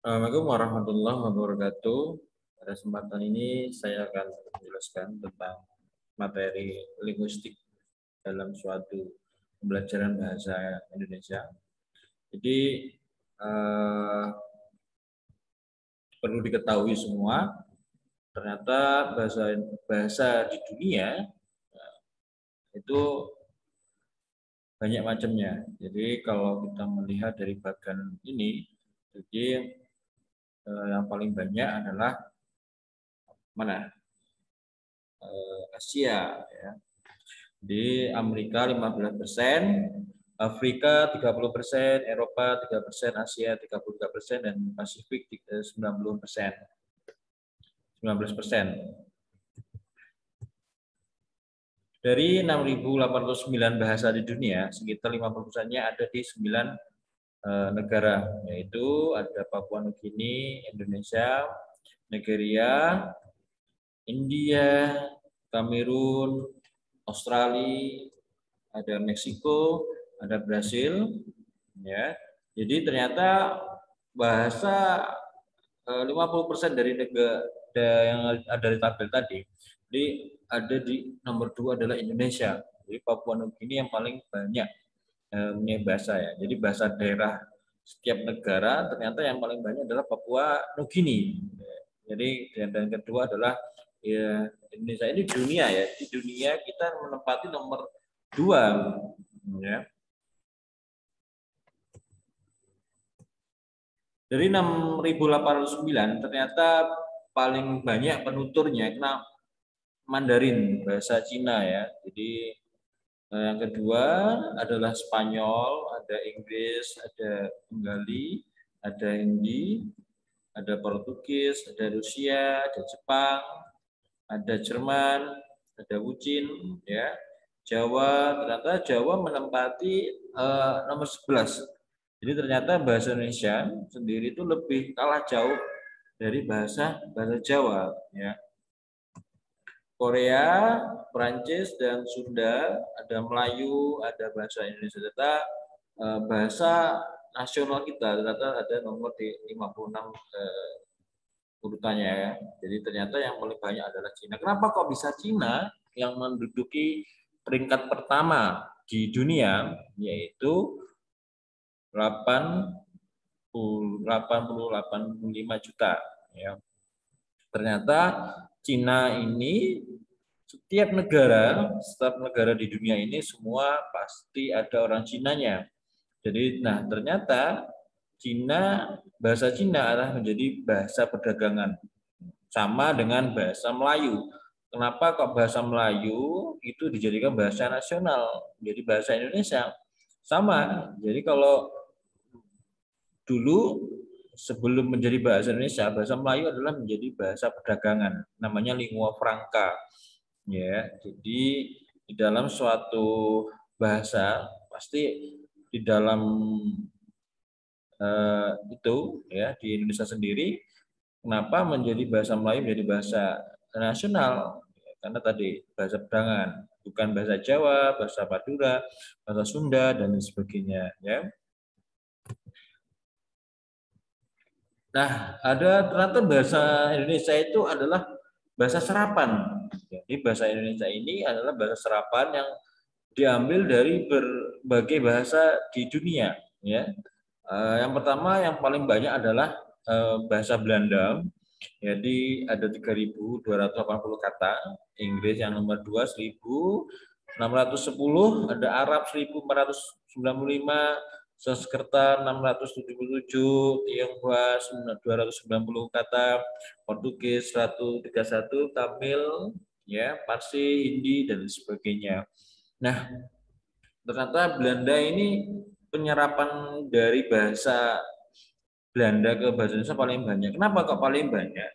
Assalamualaikum warahmatullahi wabarakatuh. Pada kesempatan ini saya akan menjelaskan tentang materi linguistik dalam suatu pembelajaran bahasa Indonesia. Jadi eh, perlu diketahui semua, ternyata bahasa bahasa di dunia itu banyak macamnya. Jadi kalau kita melihat dari bagian ini, jadi yang paling banyak adalah mana? Asia, ya. Di Amerika 15%, Afrika 30%, Eropa 3%, Asia 33%, dan Pasifik 90%, 19%. Dari 6.089 bahasa di dunia, sekitar 50%-nya ada di 9 negara, yaitu ada Papua Nugini, Indonesia, Nigeria, India, Kamerun, Australia, ada Meksiko, ada Brasil, ya. Jadi ternyata bahasa 50% dari negara yang ada di tabel tadi, jadi ada di nomor 2 adalah Indonesia. Jadi Papua Nugini yang paling banyak punya bahasa, ya. Jadi bahasa daerah setiap negara ternyata yang paling banyak adalah Papua Nugini. Jadi dan kedua adalah ya, Indonesia. Ini dunia, ya. Di dunia kita menempati nomor 2, ya. Dari 6.809 ternyata paling banyak penuturnya kena Mandarin, bahasa Cina, ya. Jadi yang kedua adalah Spanyol, ada Inggris, ada Bengali, ada Hindi, ada Portugis, ada Rusia, ada Jepang, ada Jerman, ada Wucin, ya. Jawa, ternyata Jawa menempati nomor 11. Jadi ternyata bahasa Indonesia sendiri itu lebih kalah jauh dari bahasa Jawa, ya. Korea, Prancis, dan Sunda, ada Melayu, ada bahasa Indonesia, serta bahasa nasional kita ternyata ada nomor di 56 urutannya, ya. Jadi ternyata yang paling banyak adalah Cina. Kenapa kok bisa Cina yang menduduki peringkat pertama di dunia, yaitu 85 juta, ya. Ternyata Cina ini setiap negara di dunia ini semua pasti ada orang Cinanya. Jadi nah ternyata bahasa Cina adalah menjadi bahasa perdagangan sama dengan bahasa Melayu. Kenapa kok bahasa Melayu itu dijadikan bahasa nasional, jadi bahasa Indonesia? Sama. Jadi kalau dulu sebelum menjadi bahasa Indonesia, bahasa Melayu adalah menjadi bahasa perdagangan, namanya lingua franca, ya. Jadi di dalam suatu bahasa pasti di dalam itu, ya, di Indonesia sendiri kenapa menjadi bahasa Melayu menjadi bahasa nasional, karena tadi bahasa perdagangan, bukan bahasa Jawa, bahasa Madura, bahasa Sunda, dan sebagainya, ya. Nah, ada ternyata bahasa Indonesia itu adalah bahasa serapan. Jadi bahasa Indonesia ini adalah bahasa serapan yang diambil dari berbagai bahasa di dunia, ya. Yang pertama yang paling banyak adalah bahasa Belanda. Jadi ada 3.280 kata, Inggris yang nomor 2 1.610, ada Arab 1.495, Sanskerta 677, Tionghoa 290 kata, Portugis 131, Tamil, ya, Parsi, Hindi, dan sebagainya. Nah, ternyata Belanda ini penyerapan dari bahasa Belanda ke bahasa Indonesia paling banyak. Kenapa kok paling banyak?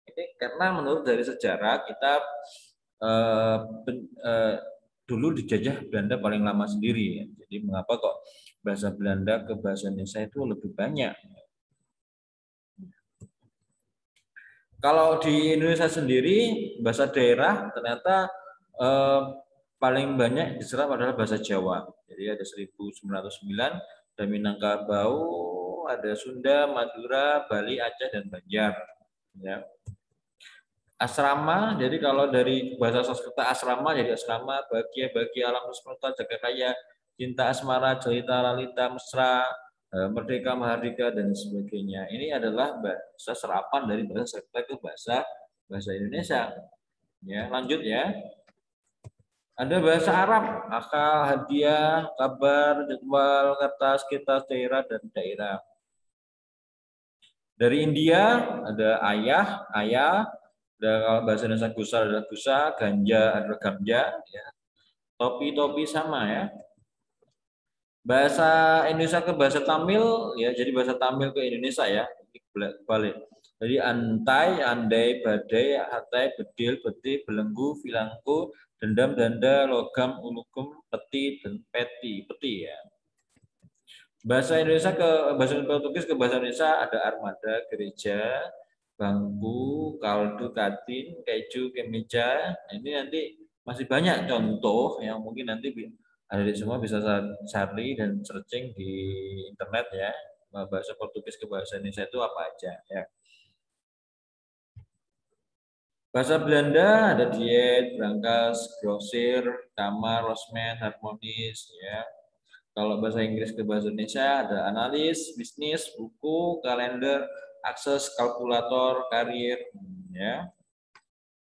Ini karena menurut dari sejarah kita eh, eh, dulu dijajah Belanda paling lama sendiri, ya. Jadi mengapa kok bahasa Belanda ke bahasa Indonesia itu lebih banyak? Kalau di Indonesia sendiri bahasa daerah ternyata eh, paling banyak diserap adalah bahasa Jawa. Jadi ada 1.909, dan Minangkabau ada Sunda, Madura, Bali, Aceh, dan Banjar. Ya. Asrama, jadi kalau dari bahasa Sanskerta asrama, jadi asrama, bahagia, alam semesta, jagat raya, cinta asmara, jelita, lalita, mesra, merdeka, mahardika, dan sebagainya. Ini adalah bahasa serapan dari bahasa Sanskerta ke bahasa Indonesia. Ya, lanjut ya. Ada bahasa Arab, akal, hadiah, kabar, jadwal, kertas, kitab, daerah, dan daerah. Dari India ada ayah, ada kalau bahasa Indonesia gusa adalah gusa, ganja adalah ganja, ya. Topi sama ya. Bahasa Indonesia ke bahasa Tamil ya, jadi bahasa Tamil ke Indonesia ya, balik. Jadi antai, andai, badai, hatai, bedil, beti, belenggu, filangku, dendam, danda, logam, ulukum, peti, dan peti ya. Bahasa Indonesia ke bahasa Portugis ke bahasa Indonesia ada armada, gereja, bangku, kaldu, katin, keju, kemeja. Nah, ini nanti masih banyak contoh yang mungkin nanti adik semua bisa cari dan searching di internet ya. Bahasa Portugis ke bahasa Indonesia itu apa aja ya. Bahasa Belanda ada diet, brankas, grosir, kamar, losmen, harmonis ya. Kalau bahasa Inggris ke bahasa Indonesia ada analis, bisnis, buku, kalender, akses, kalkulator, karir ya.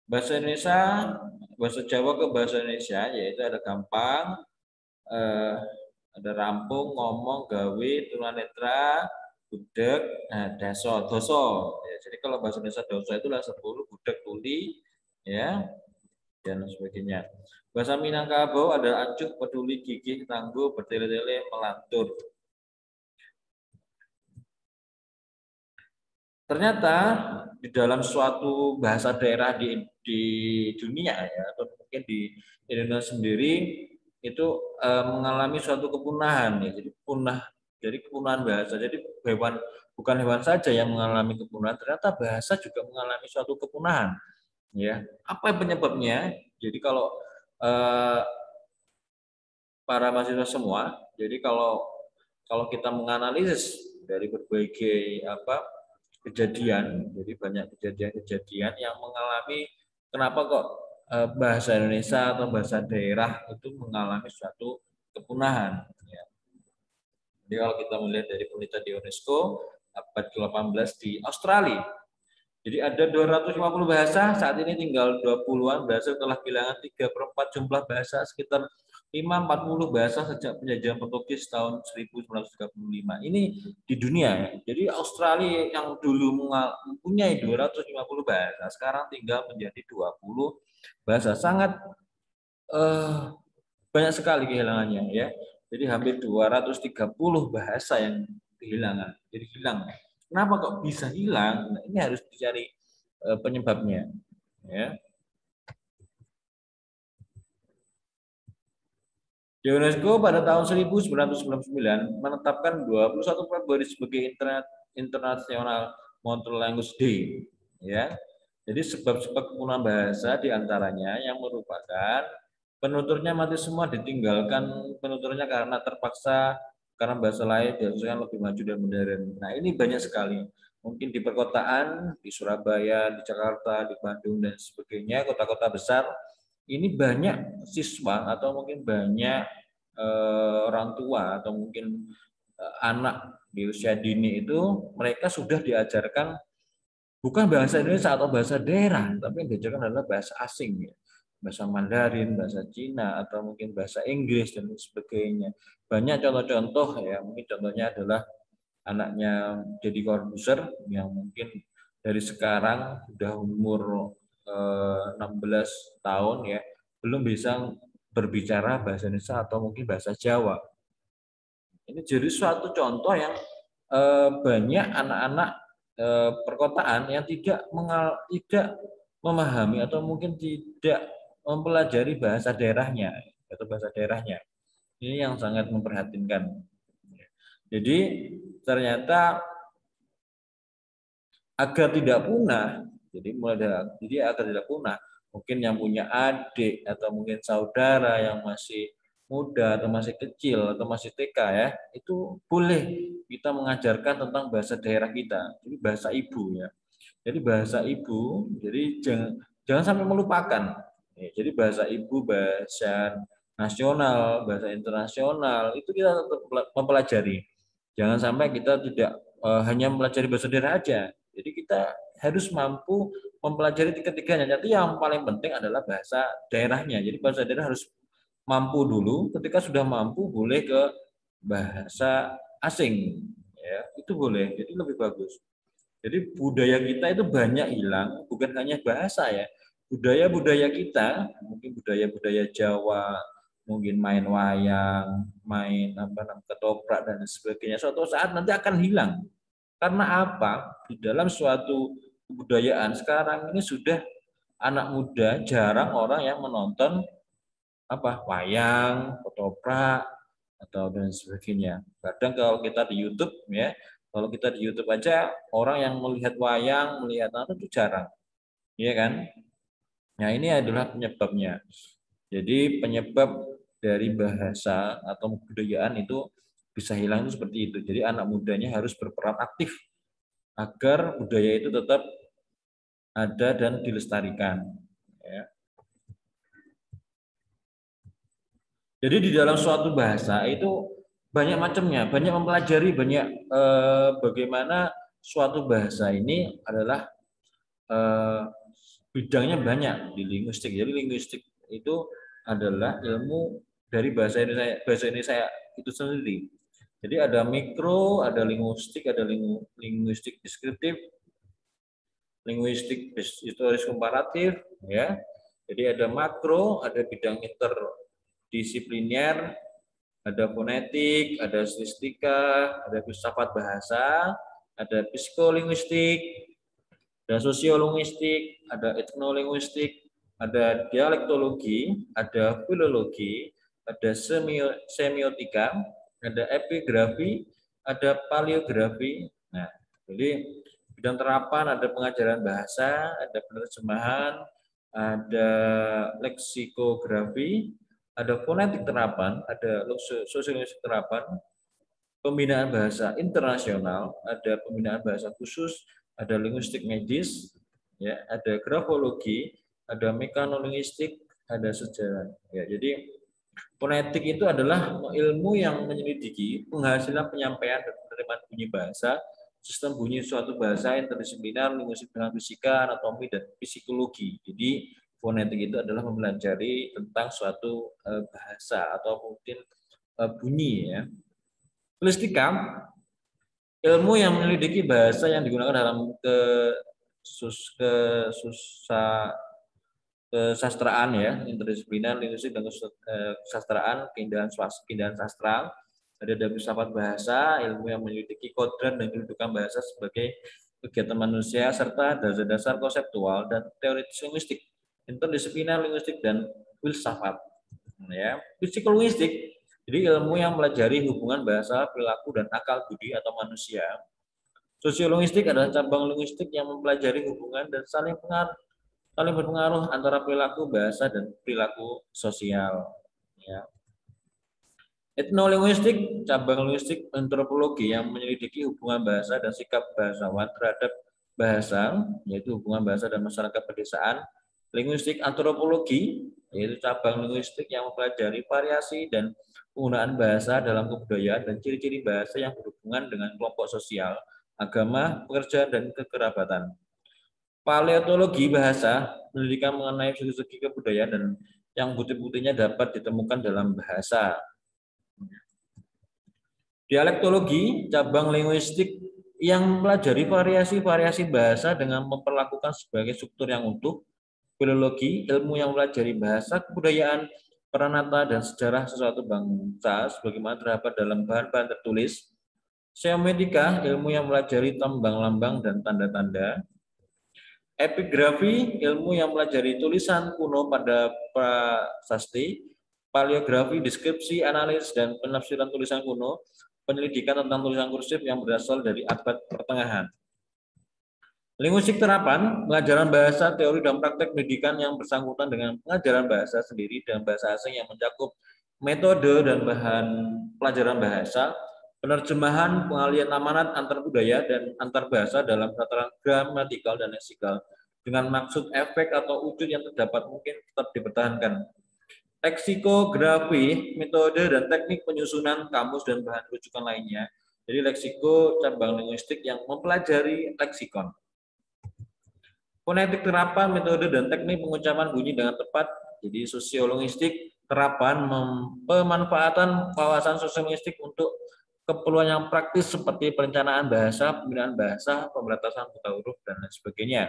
Bahasa Indonesia, bahasa Jawa ke bahasa Indonesia yaitu ada gampang, ada rampung, ngomong, gawe, tunanetra, budek, daso, doso. Ya, jadi kalau bahasa Indonesia doso itu lah 10, budek, tuli, ya, dan sebagainya. Bahasa Minangkabau ada acuh, peduli, gigih, tangguh, bertele-tele, melantur. Ternyata di dalam suatu bahasa daerah di dunia ya, atau mungkin di Indonesia sendiri itu mengalami suatu kepunahan ya. Jadi punah, jadi kepunahan bahasa. Jadi bukan hewan saja yang mengalami kepunahan, ternyata bahasa juga mengalami suatu kepunahan. Ya, apa penyebabnya? Jadi kalau para mahasiswa semua, jadi kalau kita menganalisis dari berbagai kejadian, jadi banyak kejadian-kejadian yang mengalami kenapa kok bahasa Indonesia atau bahasa daerah itu mengalami suatu kepunahan. Ya. Jadi kalau kita melihat dari penelitian di UNESCO abad ke-18 di Australia, jadi ada 250 bahasa, saat ini tinggal 20-an bahasa telah kehilangan 3/4 jumlah bahasa, sekitar 540 bahasa sejak penjajahan Portugis tahun 1935. Ini di dunia ya. Jadi Australia yang dulu mempunyai 250 bahasa, sekarang tinggal menjadi 20 bahasa. Sangat banyak sekali kehilangannya ya. Jadi hampir 230 bahasa yang kehilangan. Jadi hilang. Kenapa kok bisa hilang? Nah, ini harus dicari penyebabnya. Ya. Di UNESCO pada tahun 1999 menetapkan 21 Februari sebagai International Multilingual Day. Ya. Jadi sebab-sebab kepunahan bahasa diantaranya yang merupakan penuturnya mati semua, ditinggalkan penuturnya karena terpaksa karena bahasa lain diharuskan lebih maju dan modern. Nah ini banyak sekali. Mungkin di perkotaan, di Surabaya, di Jakarta, di Bandung dan sebagainya, kota-kota besar ini banyak siswa atau mungkin banyak orang tua atau mungkin anak di usia dini itu mereka sudah diajarkan bukan bahasa Indonesia atau bahasa daerah, tapi yang diajarkan adalah bahasa asing ya. Bahasa Mandarin, bahasa Cina, atau mungkin bahasa Inggris, dan sebagainya. Banyak contoh-contoh ya, mungkin contohnya adalah anaknya Deddy Corbuzier yang mungkin dari sekarang sudah umur 16 tahun ya, belum bisa berbicara bahasa Indonesia atau mungkin bahasa Jawa. Ini jadi suatu contoh yang banyak anak-anak perkotaan yang tidak memahami atau mungkin tidak mempelajari bahasa daerahnya atau bahasa daerahnya. Ini yang sangat memprihatinkan. Jadi ternyata agar tidak punah, jadi agar tidak punah, mungkin yang punya adik atau mungkin saudara yang masih muda atau masih kecil atau masih TK ya, itu boleh kita mengajarkan tentang bahasa daerah kita. Jadi bahasa ibu ya. Jadi bahasa ibu, jadi jangan sampai melupakan. Ya, jadi bahasa ibu, bahasa nasional, bahasa internasional itu kita tetap mempelajari. Jangan sampai kita tidak hanya mempelajari bahasa daerah aja. Jadi kita harus mampu mempelajari tiga-tiganya. Jadi yang paling penting adalah bahasa daerahnya. Jadi bahasa daerah harus mampu dulu. Ketika sudah mampu, boleh ke bahasa asing. Ya, itu boleh. Jadi lebih bagus. Jadi budaya kita itu banyak hilang, bukan hanya bahasa ya. Budaya-budaya kita, mungkin budaya-budaya Jawa, mungkin main wayang, main apa namanya ketoprak dan sebagainya. Suatu saat nanti akan hilang. Karena apa? Di dalam suatu kebudayaan sekarang ini sudah anak muda jarang orang yang menonton apa wayang, ketoprak atau dan sebagainya. Kadang kalau kita di YouTube ya, kalau kita di YouTube aja orang yang melihat wayang, melihat apa itu jarang, iya kan? Nah ini adalah penyebabnya. Jadi penyebab dari bahasa atau kebudayaan itu bisa hilang itu seperti itu. Jadi anak mudanya harus berperan aktif agar budaya itu tetap ada dan dilestarikan. Ya. Jadi di dalam suatu bahasa itu banyak macamnya, banyak mempelajari, banyak bagaimana suatu bahasa ini adalah eh, bidangnya banyak di linguistik. Jadi linguistik itu adalah ilmu dari bahasa Indonesia itu sendiri. Jadi ada mikro, ada linguistik, ada linguistik deskriptif, linguistik historis komparatif, ya. Jadi ada makro, ada bidang interdisipliner, ada fonetik, ada statistika, ada filsafat bahasa, ada psikolinguistik, ada sosiolinguistik, ada etnolinguistik, ada dialektologi, ada filologi, ada semiotika, ada epigrafi, ada paleografi. Nah, jadi bidang terapan ada pengajaran bahasa, ada penerjemahan, ada leksikografi, ada fonetik terapan, ada sosiolinguistik terapan, pembinaan bahasa internasional, ada pembinaan bahasa khusus, ada linguistik medis, ya, ada grafologi, ada mekanolinguistik, ada sejarah. Ya, jadi fonetik itu adalah ilmu yang menyelidiki penghasilan penyampaian dan penerimaan bunyi bahasa, sistem bunyi suatu bahasa interdisipliner, linguistik dengan fisika, anatomi, dan psikologi. Jadi fonetik itu adalah mempelajari tentang suatu bahasa atau mungkin bunyi ya. Stilistika, ilmu yang menyelidiki bahasa yang digunakan dalam kesastraan ya, interdisipliner, linguistik dan kesastraan, keindahan sastra. Ada filsafat bahasa, ilmu yang menyelidiki kodrat dan kedudukan bahasa sebagai kegiatan manusia serta dasar-dasar konseptual dan teoritis linguistik, interdisipliner linguistik dan filsafat. Ya, psikolinguistik, jadi ilmu yang mempelajari hubungan bahasa, perilaku dan akal budi atau manusia. Sosiolinguistik adalah cabang linguistik yang mempelajari hubungan dan saling berpengaruh antara perilaku bahasa dan perilaku sosial. Ya. Etnolinguistik, cabang linguistik antropologi yang menyelidiki hubungan bahasa dan sikap bahasawan terhadap bahasa, yaitu hubungan bahasa dan masyarakat pedesaan. Linguistik antropologi, yaitu cabang linguistik yang mempelajari variasi dan penggunaan bahasa dalam kebudayaan dan ciri-ciri bahasa yang berhubungan dengan kelompok sosial, agama, pekerjaan, dan kekerabatan. Paleontologi bahasa, pendidikan mengenai segi-segi kebudayaan dan yang bukti-buktinya dapat ditemukan dalam bahasa. Dialektologi, cabang linguistik yang mempelajari variasi-variasi bahasa dengan memperlakukan sebagai struktur yang utuh. Filologi, ilmu yang mempelajari bahasa, kebudayaan, peranata, dan sejarah sesuatu bangsa sebagaimana terdapat dalam bahan-bahan tertulis. Semiotika, ilmu yang mempelajari lambang-lambang dan tanda-tanda. Epigrafi, ilmu yang mempelajari tulisan kuno pada prasasti. Paleografi, deskripsi, analis, dan penafsiran tulisan kuno. Penyelidikan tentang tulisan kursif yang berasal dari abad pertengahan. Linguistik terapan, pengajaran bahasa, teori dan praktek pendidikan yang bersangkutan dengan pengajaran bahasa sendiri dan bahasa asing yang mencakup metode dan bahan pelajaran bahasa, penerjemahan, pengalian amanat antar budaya dan antar bahasa dalam tataran gramatikal dan leksikal dengan maksud efek atau wujud yang terdapat mungkin tetap dipertahankan. Leksikografi, metode dan teknik penyusunan kamus dan bahan rujukan lainnya. Jadi leksiko cabang linguistik yang mempelajari leksikon. Fonetik terapan, metode dan teknik pengucapan bunyi dengan tepat. Jadi sosiolinguistik, terapan pemanfaatan wawasan sosiolinguistik untuk keperluan yang praktis seperti perencanaan bahasa, pembinaan bahasa, pemberantasan buta huruf dan lain sebagainya.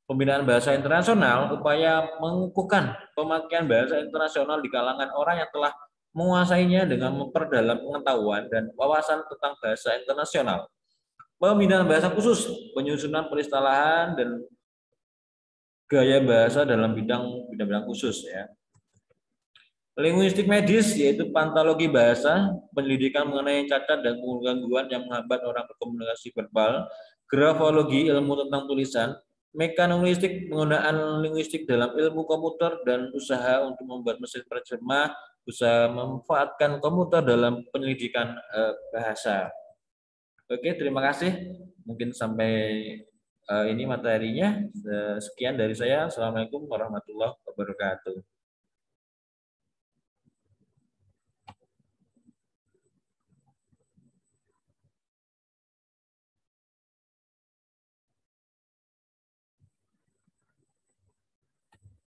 Pembinaan bahasa internasional, upaya mengukuhkan pemakaian bahasa internasional di kalangan orang yang telah menguasainya dengan memperdalam pengetahuan dan wawasan tentang bahasa internasional. Pembinaan bahasa khusus, penyusunan peristilahan dan gaya bahasa dalam bidang khusus ya. Linguistik medis yaitu pantologi bahasa, penyelidikan mengenai cacat dan gangguan yang menghambat orang berkomunikasi verbal, grafologi ilmu tentang tulisan, mekanologistik penggunaan linguistik dalam ilmu komputer dan usaha untuk membuat mesin penerjemah, usaha memanfaatkan komputer dalam penyelidikan bahasa. Oke, terima kasih. Mungkin sampai ini materinya. Sekian dari saya. Assalamualaikum warahmatullahi wabarakatuh.